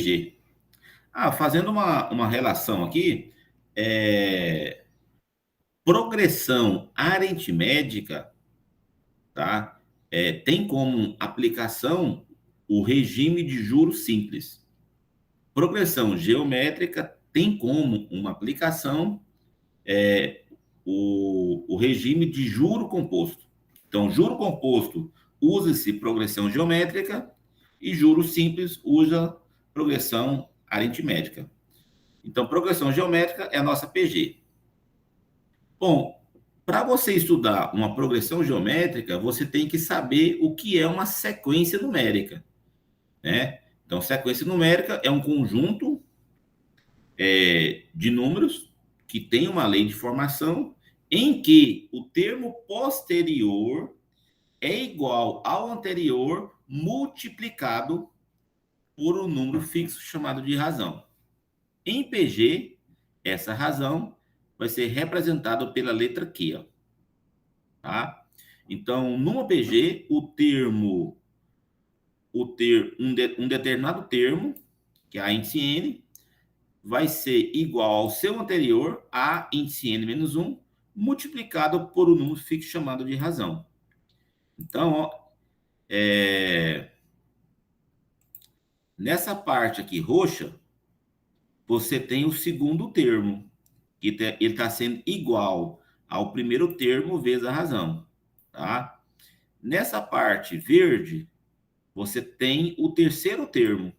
G. Fazendo uma relação aqui, progressão aritmética, tá? Tem como aplicação o regime de juros simples. Progressão geométrica tem como uma aplicação o regime de juro composto. Então, juro composto usa-se progressão geométrica e juro simples usa progressão aritmética. Então, progressão geométrica é a nossa PG. Bom, para você estudar uma progressão geométrica, você tem que saber o que é uma sequência numérica, né? Então, sequência numérica é um conjunto de números que tem uma lei de formação em que o termo posterior é igual ao anterior multiplicado por um número fixo chamado de razão. Em PG, essa razão vai ser representada pela letra Q, ó, tá? Então, numa PG, um determinado termo, que é a índice n, vai ser igual ao seu anterior, a índice n menos 1, multiplicado por um número fixo chamado de razão. Então, ó, nessa parte aqui roxa, você tem o segundo termo, que ele está sendo igual ao primeiro termo vezes a razão, tá? Nessa parte verde, você tem o terceiro termo,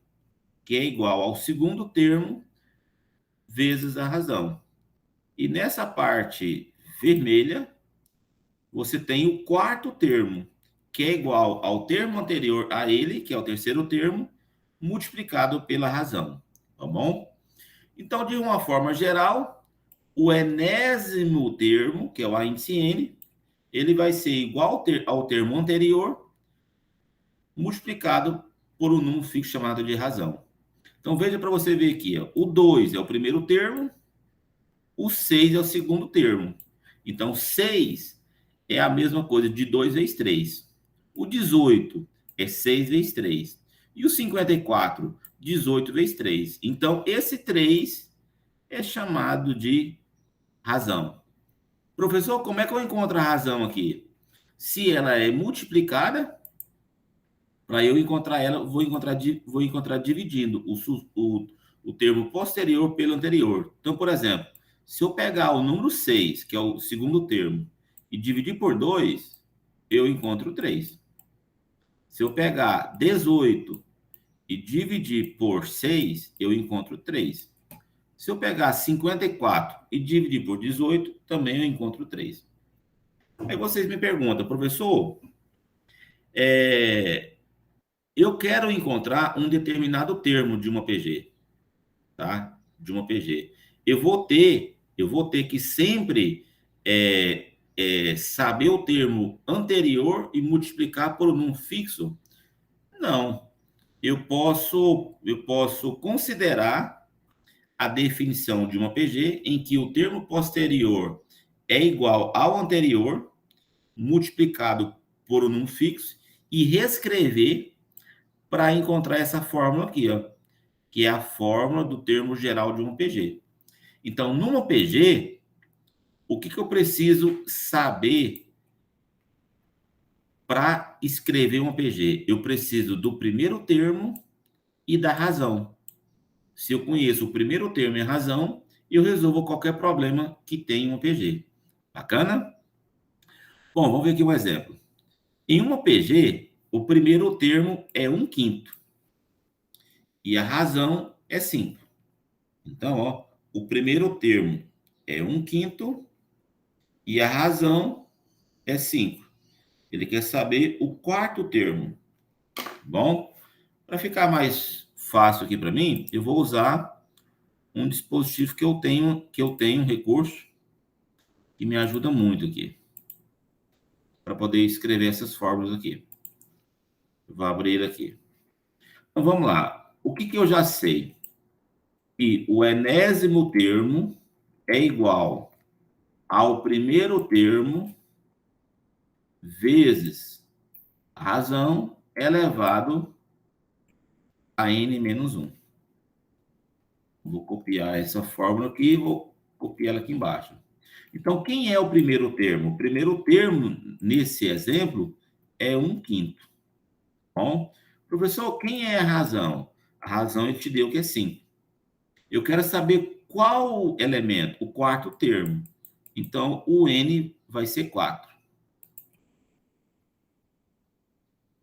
que é igual ao segundo termo vezes a razão. E nessa parte vermelha, você tem o quarto termo, que é igual ao termo anterior a ele, que é o terceiro termo, multiplicado pela razão, tá bom? Então, de uma forma geral, o enésimo termo, que é o índice n, ele vai ser igual ao termo anterior, multiplicado por um número fixo chamado de razão. Então, veja para você ver aqui, ó, o 2 é o primeiro termo, o 6 é o segundo termo. Então, 6 é a mesma coisa de 2 vezes 3. O 18 é 6 vezes 3. E o 54, 18 vezes 3. Então, esse 3 é chamado de razão. Professor, como é que eu encontro a razão aqui? Se ela é multiplicada, para eu encontrar ela, vou encontrar dividindo o termo posterior pelo anterior. Então, por exemplo, se eu pegar o número 6, que é o segundo termo, e dividir por 2, eu encontro 3. Se eu pegar 18 e dividir por 6, eu encontro 3. Se eu pegar 54 e dividir por 18, também eu encontro 3. Aí vocês me perguntam, professor, eu quero encontrar um determinado termo de uma PG, tá? De uma PG. Eu vou ter que sempre saber o termo anterior e multiplicar por um número fixo? Não. Eu posso considerar a definição de uma PG em que o termo posterior é igual ao anterior multiplicado por um número fixo e reescrever para encontrar essa fórmula aqui, ó, que é a fórmula do termo geral de uma PG. Então, numa PG, o que eu preciso saber para escrever uma PG? Eu preciso do primeiro termo e da razão. Se eu conheço o primeiro termo e a razão, eu resolvo qualquer problema que tenha uma PG. Bacana? Bom, vamos ver aqui um exemplo. Em uma PG, o primeiro termo é 1/5 e a razão é 5. Então, ó, o primeiro termo é 1/5 e a razão é 5. Ele quer saber o quarto termo. Bom, para ficar mais fácil aqui para mim, eu vou usar um dispositivo que eu tenho um recurso que me ajuda muito aqui para poder escrever essas fórmulas aqui. Eu vou abrir aqui. Então vamos lá. O que eu já sei? Que o enésimo termo é igual ao primeiro termo vezes a razão elevado a n menos 1. Vou copiar essa fórmula aqui e vou copiar ela aqui embaixo. Então, quem é o primeiro termo? O primeiro termo, nesse exemplo, é 1/5. Bom, professor, quem é a razão? A razão ele te deu que é 5. Eu quero saber qual elemento? O quarto termo. Então, o n vai ser 4.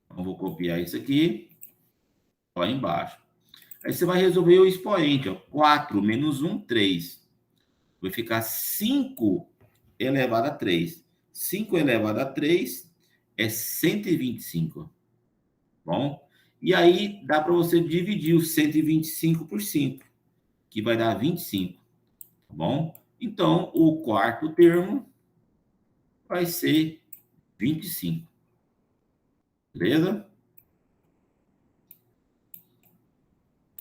Então, vou copiar isso aqui, lá embaixo. Aí você vai resolver o expoente, ó. 4 menos 1, 3. Vai ficar 5 elevado a 3. 5 elevado a 3 é 125. Bom? E aí dá para você dividir o 125 por 5, que vai dar 25. Tá bom? Então, o quarto termo vai ser 25. Beleza?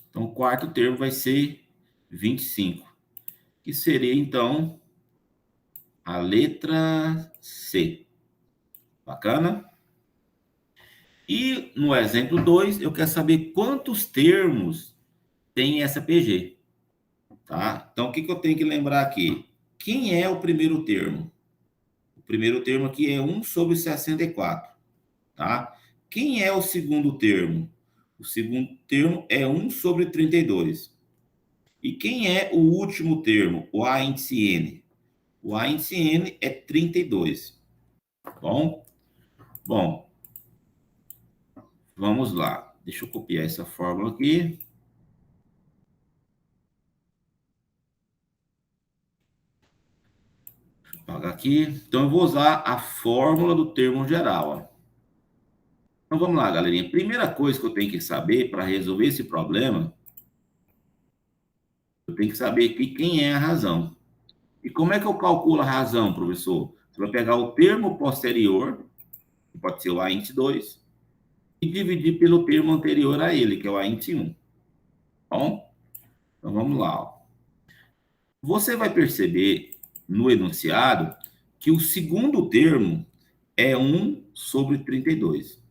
Então, o quarto termo vai ser 25, que seria, então, a letra C. Bacana? E no exemplo 2, eu quero saber quantos termos tem essa PG. Tá? Então, o que eu tenho que lembrar aqui? Quem é o primeiro termo? O primeiro termo aqui é 1 sobre 64. Tá? Quem é o segundo termo? O segundo termo é 1 sobre 32. E quem é o último termo? O A índice N. O A índice N é 32. Tá bom? Bom, vamos lá. Deixa eu copiar essa fórmula aqui. Apagar aqui. Então, eu vou usar a fórmula do termo geral. Ó. Então, vamos lá, galerinha. Primeira coisa que eu tenho que saber para resolver esse problema, eu tenho que saber aqui quem é a razão. E como é que eu calculo a razão, professor? Você vai pegar o termo posterior, que pode ser o A índice 2, e dividir pelo termo anterior a ele, que é o A índice 1. Bom? Então, vamos lá. Ó. Você vai perceber no enunciado que o segundo termo é 1 sobre 32.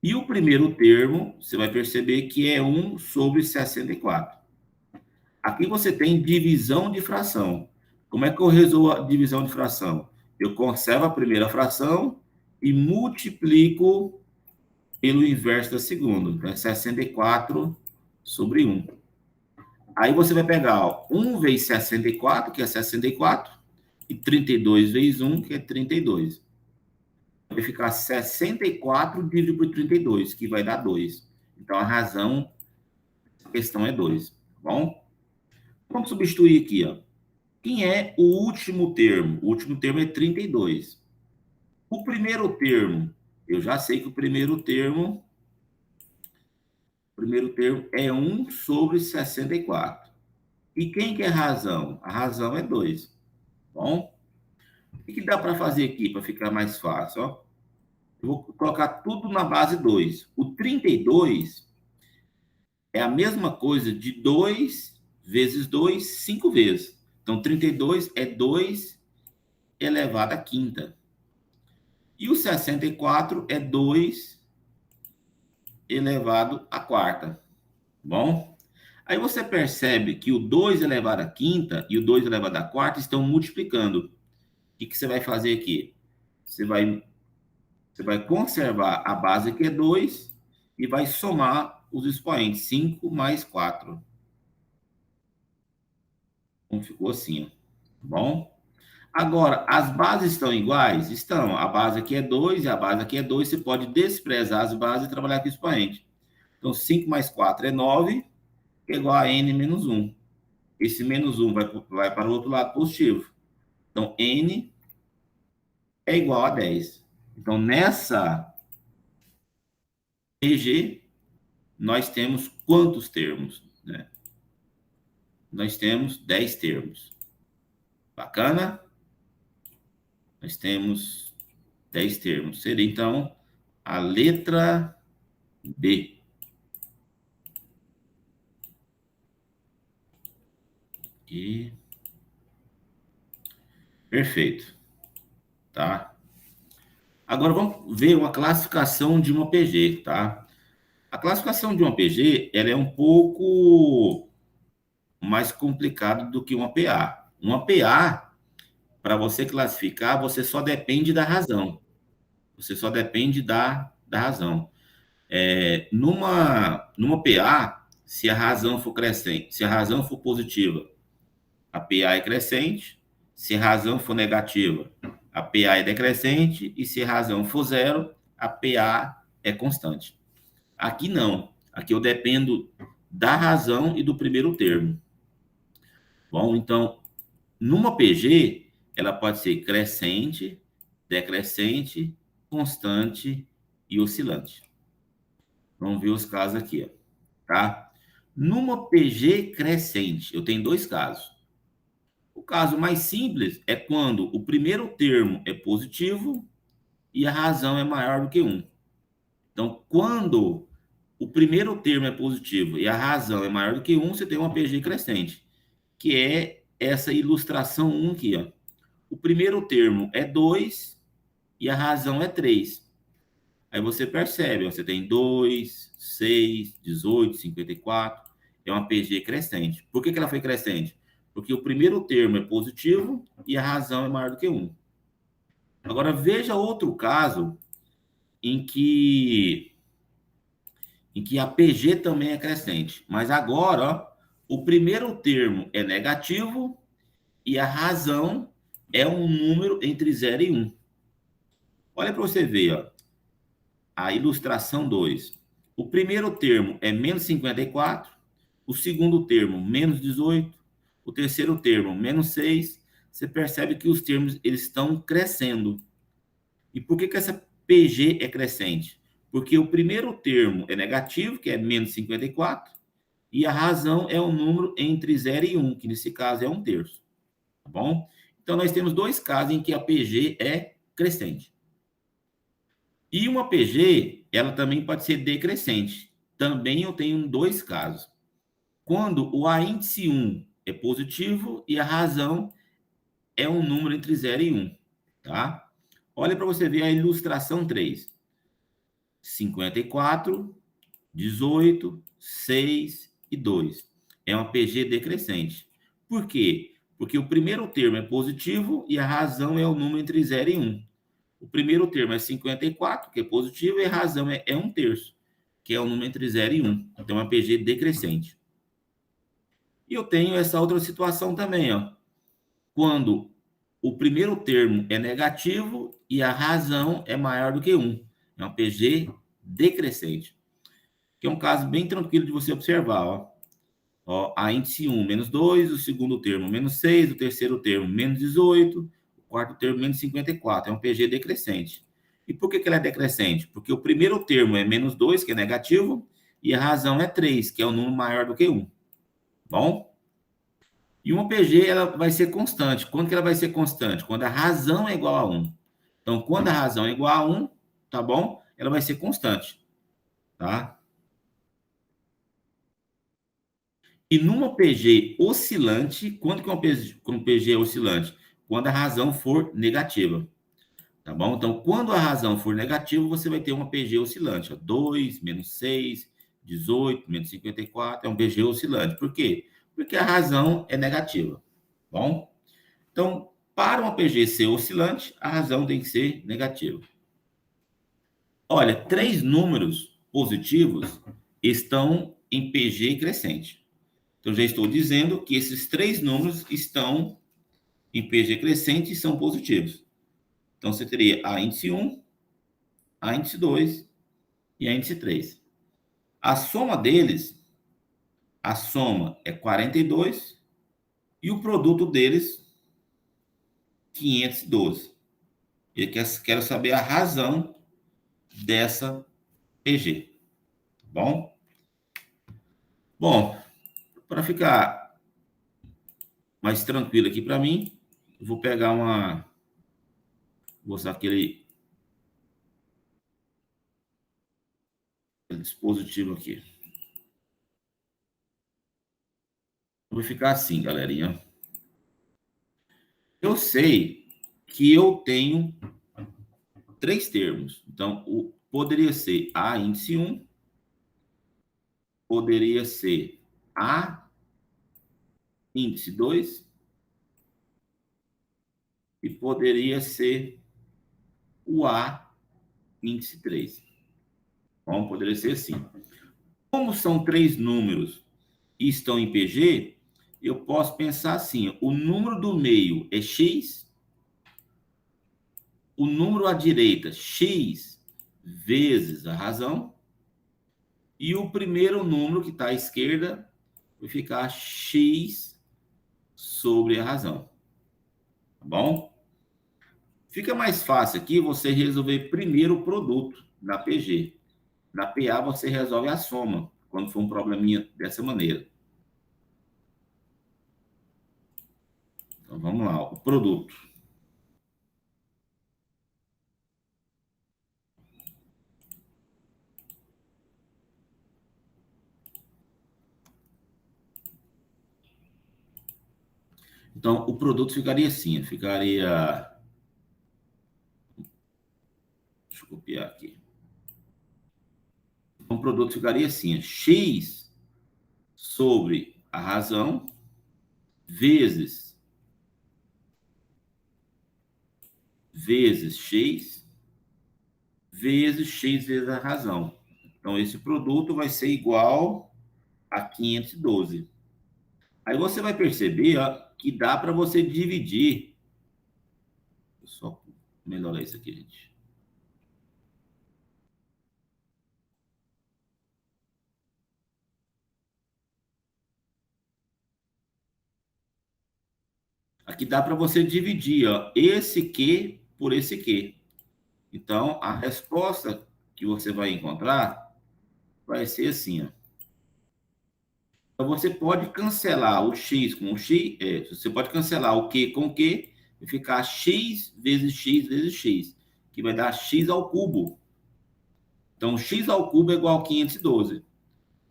E o primeiro termo, você vai perceber que é 1 sobre 64. Aqui você tem divisão de fração. Como é que eu resolvo a divisão de fração? Eu conservo a primeira fração e multiplico pelo inverso da segunda. Então, é 64 sobre 1. Aí você vai pegar ó, 1 vezes 64, que é 64, e 32 vezes 1, que é 32. Vai ficar 64 dividido por 32, que vai dar 2. Então, a razão da questão é 2. Tá bom? Vamos substituir aqui, ó. Quem é o último termo? O último termo é 32. O primeiro termo, eu já sei que o primeiro termo é 1 sobre 64. E quem que é a razão? A razão é 2. Bom, o que dá para fazer aqui para ficar mais fácil? Ó? Eu vou colocar tudo na base 2. O 32 é a mesma coisa de 2 vezes 2, 5 vezes. Então, 32 é 2 elevado à quinta. E o 64 é 2 elevado à quarta. Bom? Aí você percebe que o 2 elevado à quinta e o 2 elevado à quarta estão multiplicando. O que você vai fazer aqui? Você vai conservar a base que é 2 e vai somar os expoentes. 5 mais 4. Então ficou assim, ó. Bom? Agora, as bases estão iguais? Estão. A base aqui é 2 e a base aqui é 2. Você pode desprezar as bases e trabalhar com o expoente. Então, 5 mais 4 é 9, que é igual a n menos 1. Esse menos 1 vai para o outro lado positivo. Então, n é igual a 10. Então, nessa PG, nós temos quantos termos? Né? Nós temos 10 termos. Bacana? Nós temos 10 termos. Seria, então, a letra B. E... Perfeito. Tá? Agora, vamos ver uma classificação de uma PG, tá? A classificação de uma PG, ela é um pouco mais complicada do que uma PA. Uma PA, para você classificar, você só depende da razão. Você só depende da razão. Numa PA, se a razão for crescente, se a razão for positiva, a PA é crescente. Se a razão for negativa, a PA é decrescente. E se a razão for zero, a PA é constante. Aqui não. Aqui eu dependo da razão e do primeiro termo. Bom, então, numa PG, ela pode ser crescente, decrescente, constante e oscilante. Vamos ver os casos aqui, ó, tá? Numa PG crescente, eu tenho dois casos. O caso mais simples é quando o primeiro termo é positivo e a razão é maior do que 1. Então, quando o primeiro termo é positivo e a razão é maior do que 1, você tem uma PG crescente, que é essa ilustração 1 aqui, ó. O primeiro termo é 2 e a razão é 3. Aí você percebe, ó, você tem 2, 6, 18, 54. É uma PG crescente. Por que ela foi crescente? Porque o primeiro termo é positivo e a razão é maior do que 1. Agora, veja outro caso em que, em que a PG também é crescente. Mas agora, ó, o primeiro termo é negativo e a razão é um número entre 0 e 1. Olha para você ver, ó, a ilustração 2. O primeiro termo é menos 54, o segundo termo menos 18, o terceiro termo menos 6. Você percebe que os termos eles estão crescendo. E por que essa PG é crescente? Porque o primeiro termo é negativo, que é menos 54, e a razão é um número entre 0 e 1, que nesse caso é 1/3. Tá bom? Então, nós temos dois casos em que a PG é crescente. E uma PG, ela também pode ser decrescente. Também eu tenho dois casos. Quando o A índice 1 é positivo e a razão é um número entre 0 e 1, tá? Olha para você ver a ilustração 3. 54, 18, 6 e 2. É uma PG decrescente. Por quê? Porque o primeiro termo é positivo e a razão é o número entre 0 e 1. O primeiro termo é 54, que é positivo, e a razão é 1/3, que é o número entre 0 e 1. Então, é uma PG decrescente. E eu tenho essa outra situação também, ó. Quando o primeiro termo é negativo e a razão é maior do que 1. É uma PG decrescente. Que é um caso bem tranquilo de você observar, ó. Ó, a índice 1, menos 2, o segundo termo, menos 6, o terceiro termo, menos 18, o quarto termo, menos 54. É um PG decrescente. E por que ela é decrescente? Porque o primeiro termo é menos 2, que é negativo, e a razão é 3, que é um número maior do que 1. Bom? E uma PG, ela vai ser constante. Quando que ela vai ser constante? Quando a razão é igual a 1. Então, quando a razão é igual a 1, tá bom? Ela vai ser constante, tá? E numa PG oscilante, quando que uma PG é oscilante? Quando a razão for negativa, tá bom? Então, quando a razão for negativa, você vai ter uma PG oscilante, ó, 2, menos 6, 18, menos 54, é um PG oscilante. Por quê? Porque a razão é negativa, tá bom? Então, para uma PG ser oscilante, a razão tem que ser negativa. Olha, 3 números positivos estão em PG crescente. Então, já estou dizendo que esses 3 números estão em PG crescente e são positivos. Então, você teria a índice 1, a índice 2 e a índice 3. A soma deles, a soma é 42 e o produto deles, 512. Eu quero saber a razão dessa PG, tá bom? Bom, para ficar mais tranquilo aqui para mim, eu vou pegar vou usar aquele dispositivo aqui. Vou ficar assim, galerinha. Eu sei que eu tenho 3 termos. Então, poderia ser A índice 1, poderia ser A índice 2 e poderia ser o A índice 3. Bom, poderia ser assim. Como são 3 números e estão em PG, eu posso pensar assim: o número do meio é x, o número à direita, x vezes a razão, e o primeiro número que está à esquerda vai ficar x sobre a razão. Tá bom? Fica mais fácil aqui você resolver primeiro o produto na PG. Na PA você resolve a soma, quando for um probleminha dessa maneira. Então vamos lá, o produto. Então o produto ficaria assim, ficaria... Deixa eu copiar aqui. Então, o produto ficaria assim, x sobre a razão vezes x vezes a razão. Então, esse produto vai ser igual a 512. Aí você vai perceber, ó, que dá para você dividir. Vou só melhorar isso aqui, gente. Aqui dá para você dividir, ó, esse Q por esse Q. Então, a resposta que você vai encontrar vai ser assim, ó. Então, você pode cancelar o x com o x, você pode cancelar o q com o q e ficar x vezes x, que vai dar x ao cubo. Então, x ao cubo é igual a 512.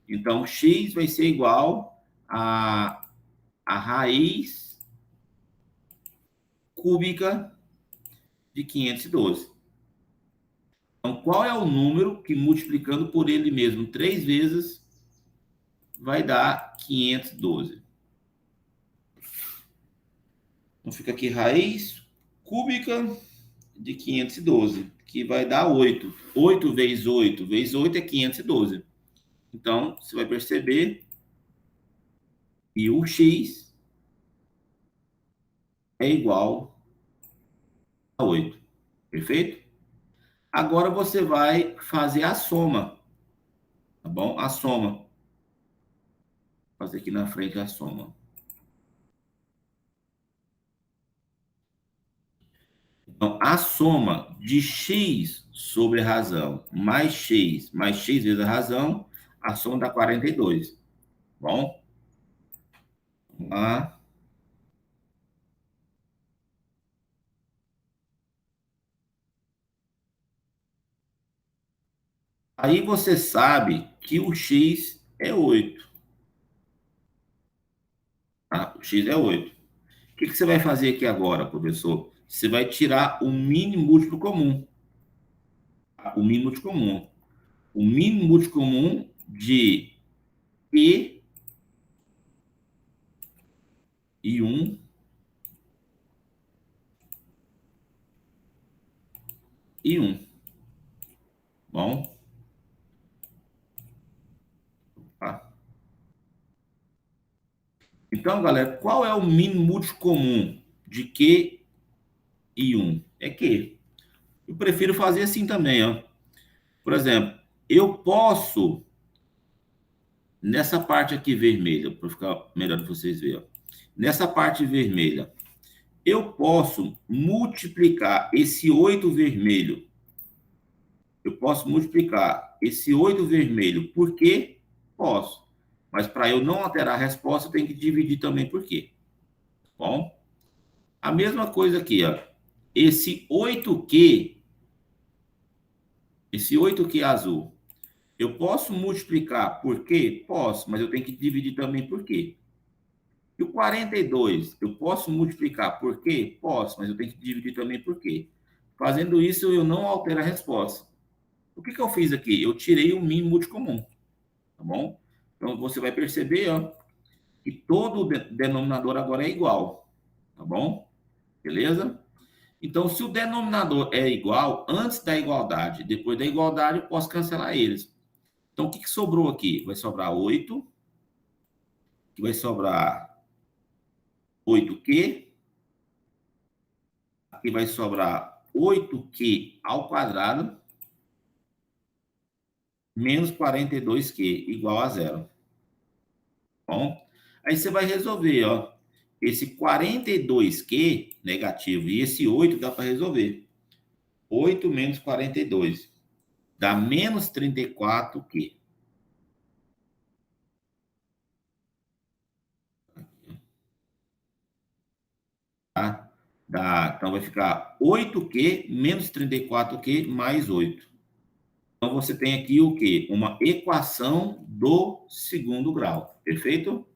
Então, x vai ser igual a raiz cúbica de 512. Então, qual é o número que, multiplicando por ele mesmo 3 vezes, vai dar 512? Então, fica aqui raiz cúbica de 512, que vai dar 8. 8 vezes 8 vezes 8 é 512. Então, você vai perceber que o x é igual a 8. Perfeito? Agora você vai fazer a soma. Tá bom? A soma. Vou fazer aqui na frente a soma. Então, a soma de x sobre a razão mais x vezes a razão, a soma dá 42. Bom? Vamos lá. Aí você sabe que o x é 8. Tá? O x é 8. O que você vai fazer aqui agora, professor? Você vai tirar o mínimo múltiplo comum. Tá? O mínimo múltiplo comum. O mínimo múltiplo comum de e 1 e 1. Bom? Tá? Então, galera, qual é o mínimo múltiplo comum de Q e 1? É Q. Eu prefiro fazer assim também, ó. Por exemplo, eu posso, nessa parte aqui vermelha, para ficar melhor para vocês verem, ó. Nessa parte vermelha, eu posso multiplicar esse 8 vermelho. Eu posso multiplicar esse 8 vermelho por quê? Posso. Mas para eu não alterar a resposta, eu tenho que dividir também por quê. Bom? A mesma coisa aqui, ó. Esse 8Q, esse 8Q azul, eu posso multiplicar por quê? Posso, mas eu tenho que dividir também por quê? E o 42, eu posso multiplicar por quê? Posso, mas eu tenho que dividir também por quê? Fazendo isso, eu não altero a resposta. O que eu fiz aqui? Eu tirei o mínimo múltiplo comum, tá bom? Então, você vai perceber, ó, que todo o denominador agora é igual, tá bom? Beleza? Então, se o denominador é igual, antes da igualdade, depois da igualdade, eu posso cancelar eles. Então, o que sobrou aqui? Vai sobrar 8, que vai sobrar 8Q, aqui vai sobrar 8Q ao quadrado, menos 42Q, igual a zero. Bom, aí você vai resolver, ó. Esse 42Q negativo e esse 8 dá para resolver. 8 menos 42 dá menos 34Q. Tá? Então vai ficar 8Q menos 34Q mais 8. Então você tem aqui o quê? Uma equação do segundo grau. Perfeito?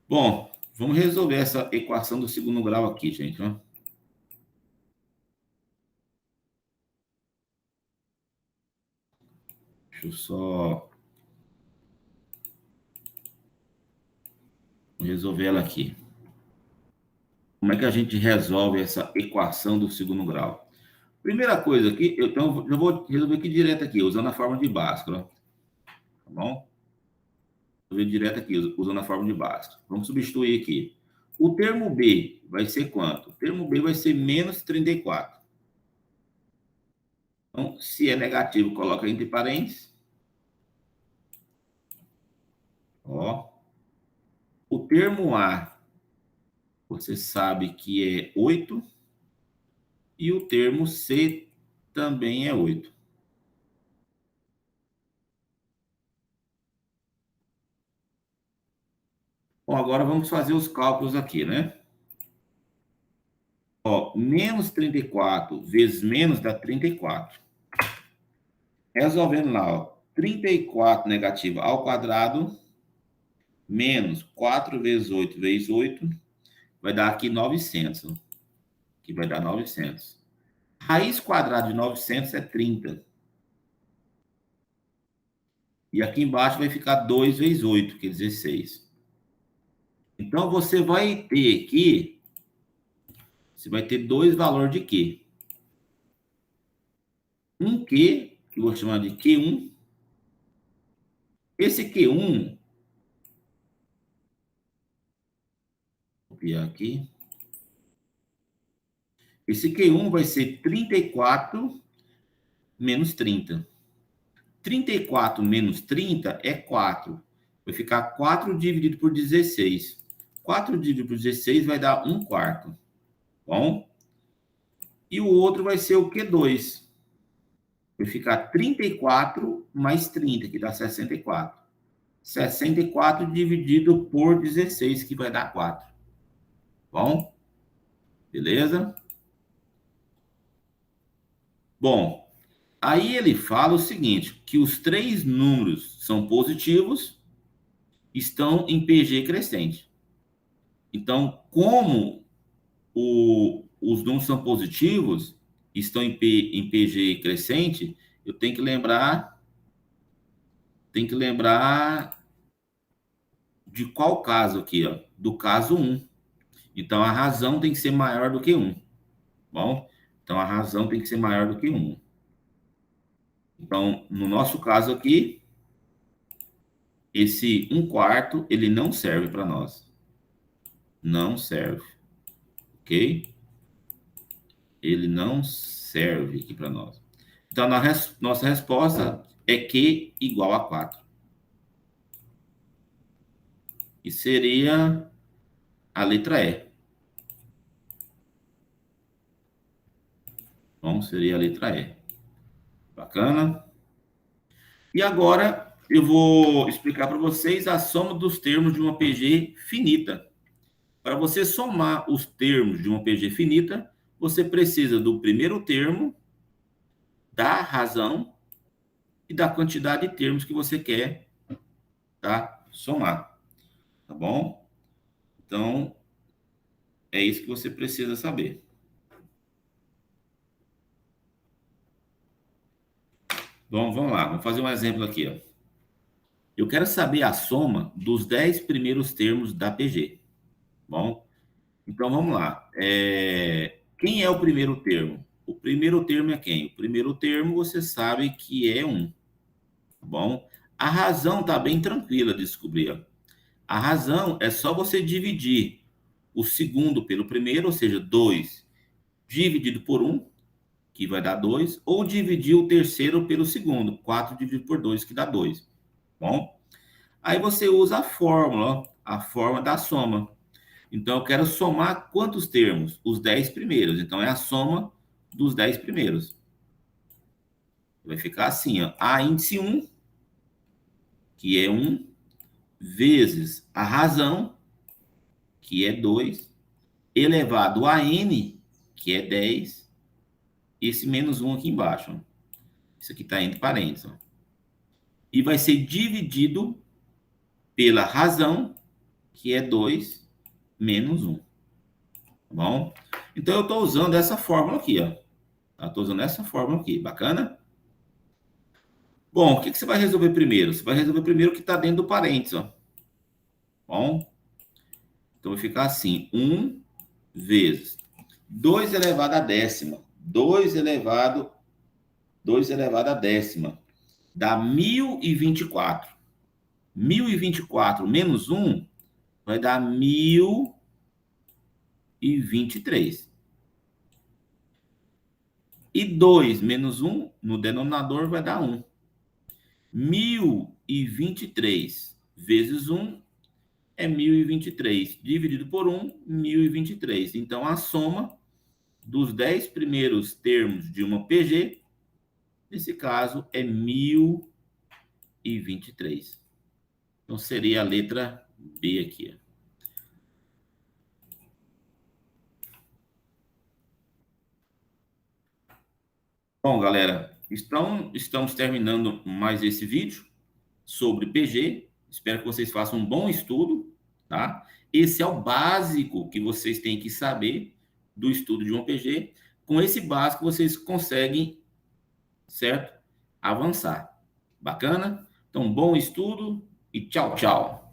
Bom, vamos resolver essa equação do segundo grau aqui, gente. Ó. Deixa eu só resolver ela aqui. Como é que a gente resolve essa equação do segundo grau? Primeira coisa aqui, eu vou resolver aqui direto aqui, usando a fórmula de Bhaskara. Tá bom? Resolver direto aqui, usando a fórmula de Bhaskara. Vamos substituir aqui. O termo B vai ser quanto? O termo B vai ser menos 34. Então, se é negativo, coloca entre parênteses. Ó. O termo A, você sabe que é 8. E o termo C também é 8. Bom, agora vamos fazer os cálculos aqui, né? Ó, menos 34 vezes menos dá 34. Resolvendo lá, ó, 34 negativo ao quadrado, menos 4 vezes 8 vezes 8, vai dar aqui 900. Que vai dar 900. Raiz quadrada de 900 é 30. E aqui embaixo vai ficar 2 vezes 8, que é 16. Então, você vai ter aqui, você vai ter dois valores de Q. Um Q, que eu vou chamar de Q1. Esse Q1, vou copiar aqui. Esse Q1 vai ser 34 menos 30. 34 menos 30 é 4. Vai ficar 4 dividido por 16. 4 dividido por 16 vai dar 1 quarto. Bom? E o outro vai ser o Q2. Vai ficar 34 mais 30, que dá 64. 64 dividido por 16, que vai dar 4. Bom? Beleza? Bom, aí ele fala o seguinte, que os três números são positivos, estão em PG crescente. Então, como os números são positivos, estão em PG crescente, eu tenho que lembrar de qual caso aqui, ó? Do caso 1. Então, a razão tem que ser maior do que 1. Bom? Então, a razão tem que ser maior do que 1. Então, no nosso caso aqui, esse 1 quarto, ele não serve para nós. Não serve. Ok? Ele não serve aqui para nós. Então, nossa resposta é Q igual a 4. E seria a letra E. Bom, seria a letra E. Bacana? E agora eu vou explicar para vocês a soma dos termos de uma PG finita. Para você somar os termos de uma PG finita, você precisa do primeiro termo, da razão e da quantidade de termos que você quer, tá? Somar, tá bom? Então, é isso que você precisa saber. Bom, vamos lá, vamos fazer um exemplo aqui, ó. Eu quero saber a soma dos 10 primeiros termos da PG. Bom, então vamos lá. Quem é o primeiro termo? O primeiro termo é quem? O primeiro termo você sabe que é 1. Tá bom? A razão está bem tranquila de descobrir. Ó. A razão é só você dividir o segundo pelo primeiro, ou seja, 2 dividido por 1, que vai dar 2, ou dividir o terceiro pelo segundo, 4 dividido por 2, que dá 2. Bom? Aí você usa a fórmula da soma. Então, eu quero somar quantos termos? Os 10 primeiros. Então, é a soma dos 10 primeiros. Vai ficar assim, ó. A índice 1, que é 1, vezes a razão, que é 2, elevado a n, que é 10, esse menos 1 aqui embaixo. Ó. Isso aqui está entre parênteses. Ó. E vai ser dividido pela razão, que é 2, menos 1. Tá bom? Então, eu estou usando essa fórmula aqui, ó. Estou usando essa fórmula aqui. Bacana? Bom, o que você vai resolver primeiro? Você vai resolver primeiro o que está dentro do parênteses, ó. Bom? Então, vai ficar assim. 1 vezes 2 elevado a décima. 2 elevado a décima. Dá 1024. 1024 menos 1 vai dar 1023. E 2 menos 1 no denominador vai dar 1. 1023 vezes 1 é 1023. Dividido por 1, 1023. Então, a soma dos 10 primeiros termos de uma PG, nesse caso, é 1023. Então, seria a letra B aqui. Bom, galera, estamos terminando mais esse vídeo sobre PG. Espero que vocês façam um bom estudo, tá? Esse é o básico que vocês têm que saber do estudo de um PG. Com esse básico, vocês conseguem, certo? Avançar. Bacana? Então, bom estudo e tchau, tchau.